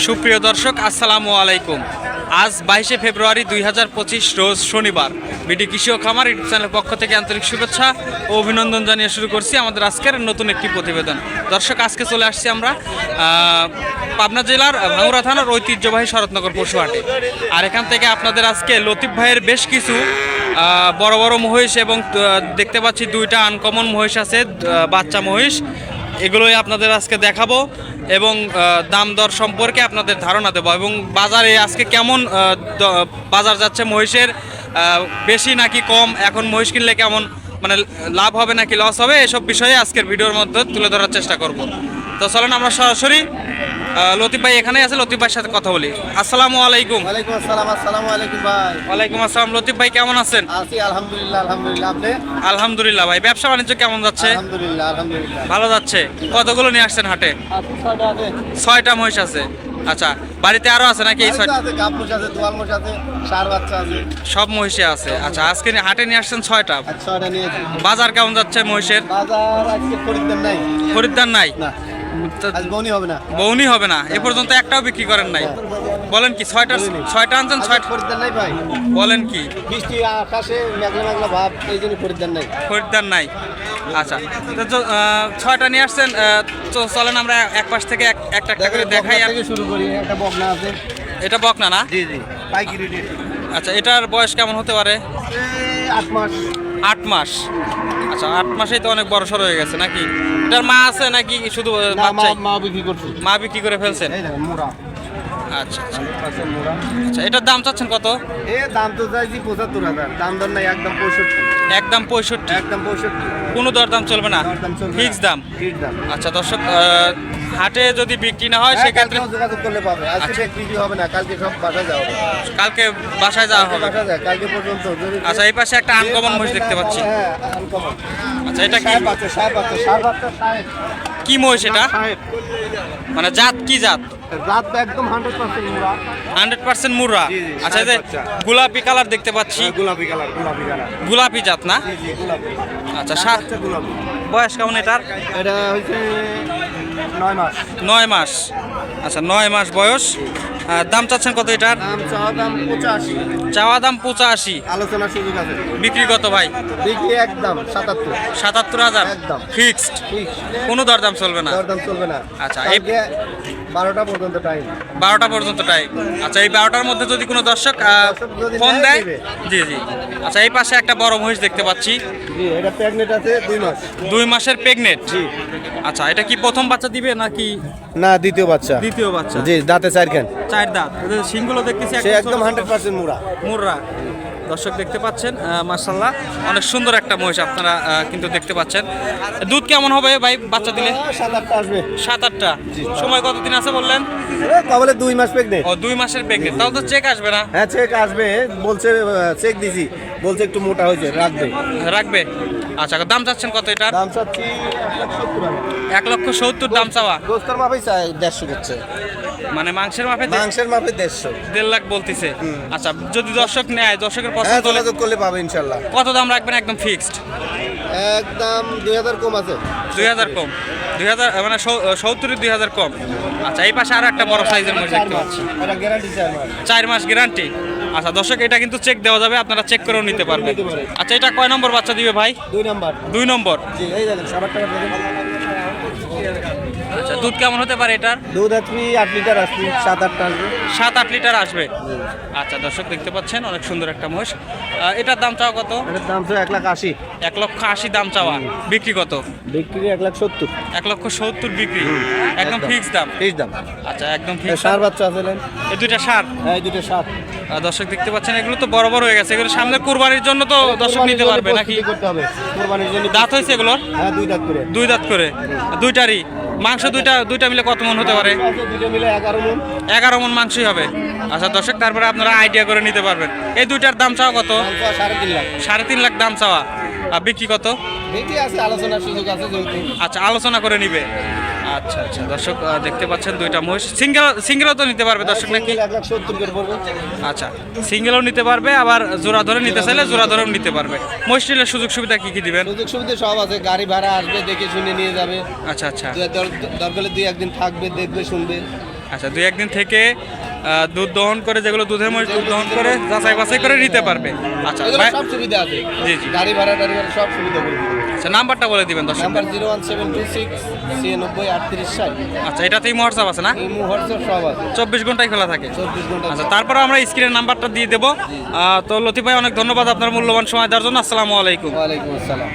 সুপ্রিয় দর্শক, আসসালামু আলাইকুম। আজ 22শে ফেব্রুয়ারি 2025 রোজ শনিবার। বিডি কৃষি ও খামার ইউটিউব চ্যানেলের পক্ষ থেকে আন্তরিক শুভেচ্ছা ও অভিনন্দন জানিয়ে শুরু করছি আমাদের আজকের নতুন একটি প্রতিবেদন। দর্শক, আজকে চলে আসছি আমরা পাবনা জেলার ভাঙ্গুড়া থানার ঐতিহ্যবাহী শরৎনগর পশু হাটে। আর এখান থেকে আপনাদের আজকে লতিফ ভাইয়ের বেশ কিছু বড় বড় মহিষ এবং দেখতে পাচ্ছি দুইটা আনকমন মহিষ আছে, বাচ্চা মহিষ। এগুলোই আপনাদের আজকে দেখাবো এবং দাম দর সম্পর্কে আপনাদের ধারণা দেবো এবং বাজারে আজকে কেমন বাজার যাচ্ছে মহিষের, বেশি নাকি কম, এখন মহিষ কিনলে কেমন মানে লাভ হবে নাকি লস হবে, এসব বিষয়ে আজকের ভিডিওর মধ্যে তুলে ধরার চেষ্টা করব। তো চলেন আমরা সরাসরি লতিফ ভাই এখানে আছে, লতিফ ভাইয়ের সাথে কথা বলি। আসসালামু আলাইকুম। ওয়ালাইকুম আসসালাম। আসসালামু আলাইকুম ভাই। ওয়ালাইকুম আসসালাম। লতিফ ভাই কেমন আছেন? আছি আলহামদুলিল্লাহ। আলহামদুলিল্লাহ। আপনি? আলহামদুলিল্লাহ ভাই। ব্যবসা বাণিজ্য কেমন যাচ্ছে? আলহামদুলিল্লাহ। আলহামদুলিল্লাহ। ভালো যাচ্ছে। কতগুলো নিয়ে আসছেন হাটে? 6টা মহিষ আছে। আচ্ছা, বাড়িতে আরো আছে নাকি? এই 6টা আছে, গাবমুষ আছে, দোয়াল মুষ আছে, ষাঁড় বাচ্চা আছে, সব মহিষে আছে। আচ্ছা, আজকে হাটে নিয়ে আসছেন 6টা। 6টা নিয়েছি। বাজার কেমন যাচ্ছে মহিষের? বাজার আজকে খরিদ্দার নাই। খরিদ্দার নাই? না, আজ বউনি হবে না। বউনি হবে না? এ পর্যন্ত একটাও বিক্রি করেন নাই? বলেন কি? 6টা আনছেন? 6টা খরিদ্দার নাই ভাই। বলেন কি? বৃষ্টি আকাশে মেঘলা মেঘলা ভাব, এই জন্য খরিদ্দার নাই। খরিদ্দার নাই। আচ্ছা, তো 6টা নিয়ে আসছেন। তো চলেন আমরা এক পাশ থেকে একটা একটা করে দেখাই। আর থেকে শুরু করি। একটা বকনা আছে। এটা বকনা না? জি জি, পাইকারি রেট। আচ্ছা, এটার বয়স কেমন হতে পারে? 8 মাস। 8 মাস। আচ্ছা, 8 মাসেই তো অনেক বড় সড় হয়ে গেছে নাকি? এটার মা আছে নাকি শুধু বাচ্চাই? মা বিক্রি করছি। মা বিক্রি করে ফেলছেন? এই দেখেন মোরা। আচ্ছা আচ্ছা। 100% মোরা। আচ্ছা, এটার দাম চাচ্ছেন কত? দাম তো চাইছি 75,000। দাম দর নাই, একদম 65। একদম 65? একদম 65। কোনো দরদাম চলবে না? দরদাম চলবে না। ফিক্স দাম? ফিক্স দাম। আচ্ছা দর্শক, হাটে যদি বিক্রি না হয় সেক্ষেত্রে কালকে যোগাযোগ করলে পাবে। আজকে আচ্ছা। বিক্রি হবে না, কালকে সব বাসায় যাওয়া হবে। কালকে বাসায় যাওয়া হবে? বাসায় যায় কালকে পর্যন্ত যদি আচ্ছা, এই পাশে একটা আনকমন মহিষ দেখতে পাচ্ছি। হ্যাঁ, আনকমন। আচ্ছা, এটা কি? সাহেব বাচ্চা, সাহেব বাচ্চা, সাহেব বাচ্চা, সাহেব। কি মহিষ এটা? সাহেব। মানে জাত কি জাত? রাত তো একদম 100% মুরা। 100% মুর্রা? জি, জি, আচ্ছা, এই যে সাহেব বাচ্চা। গোলাপি কালার দেখতে পাচ্ছি, গোলাপি কালার, গোলাপি কালার। গোলাপি জাত না? জি জি, গোলাপি। আচ্ছা, সাহেব বাচ্চা গোলাপি। বয়স কেমন এটার? এটা হচ্ছে 9 মাস। 9 মাস। আচ্ছা, 9 মাস বয়স। দাম চাচ্ছেন কত এটার? দাম চাওয়া দাম 85। চাওয়া দাম 85। আলোচনার সুযোগ আছে। বিক্রি কত ভাই? বিক্রি একদম 77। 77,000 একদম। ফিক্সড? ঠিক। কোনো দরদাম চলবে না? দরদাম চলবে না। আচ্ছা, এই কালকে 12টা পর্যন্ত টাইম। 12টা পর্যন্ত টাইম। আচ্ছা, এই 12টার মধ্যে যদি কোনো দর্শক যদি ফোন নেয়, দেয়? দিবে। জি জি। আচ্ছা, এই পাশে একটা বড় মহিষ দেখতে পাচ্ছি, জি, এটা প্রেগনেন্ট আছে 2 মাস। 2 মাসের প্রেগনেন্ট। জি। আচ্ছা, এটা কি প্রথম বাচ্চা দিবে নাকি না, দ্বিতীয় বাচ্চা। দ্বিতীয় বাচ্চা? জি, দাঁতে 4 খান। 4 দাঁত। এদের শিংগুলো দেখতেছি সে একদম 100% মুরা। মুর্রা। দর্শক দেখতে পাচ্ছেন, মাশাআল্লাহ অনেক সুন্দর একটা মহিষ আপনারা কিন্তু দেখতে পাচ্ছেন। দুধ কেমন হবে ভাই বাচ্চা দিলে? 7-8টা আসবে। 7-8টা। সময় কতদিন আছে বললেন? কবলে 2 মাস প্রেগনেন্ট। ও, 2 মাসের প্রেগনেন্ট। তাহলে তো চেক আসবে না? হ্যাঁ, চেক আসবে বলছে। চেক দিছি, বলছে একটু মোটা হয়েছে, রাখবে। রাখবে। আচ্ছা, দাম চাচ্ছেন কত এটার? দাম চাচ্ছি 1,70,000। 1,70,000 দাম চাওয়া? গোস্তের মাপেই চাই 150 করছে। মানে মাংসের মাপে মাংসের মাপে 150। 1.5 লাখ বলতেছে। আচ্ছা, যদি দর্শক নেয়, দর্শকের হ্যাঁ, পছন্দ হলে যোগাযোগ করলে পাবে ইনশাল্লাহ। কত দাম রাখবেন একদম ফিক্সড? একদম 2000 কম আছে। 2000 কম? 2000 মানে 70 2000 কম। আচ্ছা, এই পাশে আরো একটা বড় সাইজের মহিষ দেখতে পাচ্ছি। এটা গ্যারান্টি 4 মাস। 4 মাস গ্যারান্টি। আচ্ছা দর্শক, এটা কিন্তু চেক দেওয়া যাবে, আপনারা চেক করেও নিতে পারবেন। নিতে পারে। আচ্ছা, এটা কয় নম্বর বাচ্চা দিবে ভাই? 2 নাম্বার। 2 নম্বর। জি, এই দেখেন 7 টাকা দেখেন। আচ্ছা, দুধ কেমন হতে পারে এটার? দুধ আসবি 8 লিটার আসবি, 7-8টা আসবে। 7-8 লিটার আসবে। আচ্ছা দর্শক দেখতে পাচ্ছেন, অনেক সুন্দর একটা মহিষ। এটার দাম চাওয়া কত? এটার দাম তো 1,80,000। 1,80,000 দাম চাওয়া। বিক্রি কত? বিক্রি 1,70,000। 1,70,000 বিক্রি। একদম ফিক্স দাম? ফিক্স দাম। আচ্ছা, একদম ফিক্স। সার বাচ্চা আছে নেন। এই দুইটা সার? হ্যাঁ, এই দুটো সার। দর্শক দেখতে পাচ্ছেন, এগুলো তো বড় বড় হয়ে গেছে। এগুলো সামনে কুরবানির জন্য তো দর্শক নিতে পারবে নাকি? করতে হবে কুরবানির জন্য। দাঁত হয়েছে এগুলোর? হ্যাঁ, 2 দাঁত করে। 2 দাঁত করে? দুইটারই মাংস দুইটা মিলে কত মন হতে পারে? দুটো মিলে 11 মণ। 11 মন মাংসই হবে। আচ্ছা দর্শক, তারপরে আপনারা আইডিয়া করে নিতে পারবেন। এই দুইটার দাম চাওয়া কত? 3.5 লাখ। 3.5 লাখ দাম চাওয়া। আর বিক্রি কত? বিক্রি আছে, আলোচনার সুযোগ আছে যেহেতু। আচ্ছা, আলোচনা করে নিবে। আচ্ছা আচ্ছা দর্শক, দেখতে পাচ্ছেন দুইটা মহিষ। সিঙ্গেলও তো নিতে পারবে দর্শক নাকি? 1,70,000 করে পড়বে। আচ্ছা, সিঙ্গেলও নিতে পারবে, আবার জোড়া ধরে নিতে চাইলে জোড়া ধরেও নিতে পারবে। মহিষ নিলে সুযোগ সুবিধা কি কি দিবেন? সুযোগ সুবিধা সব আছে, গাড়ি ভাড়া আসবে, দেখে শুনে নিয়ে যাবে। আচ্ছা আচ্ছা। দরকার 2-1 দিন থাকবে, দেখবে শুনবে। আচ্ছা, 2-1 দিন থেকে দুধ দহন করে, যেগুলো দুধের মহিষ দুধ দহন করে যাচাই বাছাই করে নিতে পারবে। আচ্ছা এগুলো ভাই, সব সুবিধা আছে, জি জি। গাড়ি ভাড়া সব সুবিধা করে দিবে। আচ্ছা, নাম্বারটা বলে দিবেন দর্শক। নাম্বার 01726 96 38 60। আচ্ছা, এটাতেই হোয়াটসঅ্যাপ আছে না? এই হোয়াটসঅ্যাপ সব আছে, 24 ঘন্টায় খোলা থাকে। 24 ঘন্টা। আচ্ছা, তারপরে আমরা স্ক্রিনের নাম্বারটা দিয়ে দেবো। তো লতিফ ভাই, অনেক ধন্যবাদ আপনার মূল্যবান সময় দেওয়ার জন্য। আসসালামু আলাইকুম। ওয়ালাইকুম আসসালাম।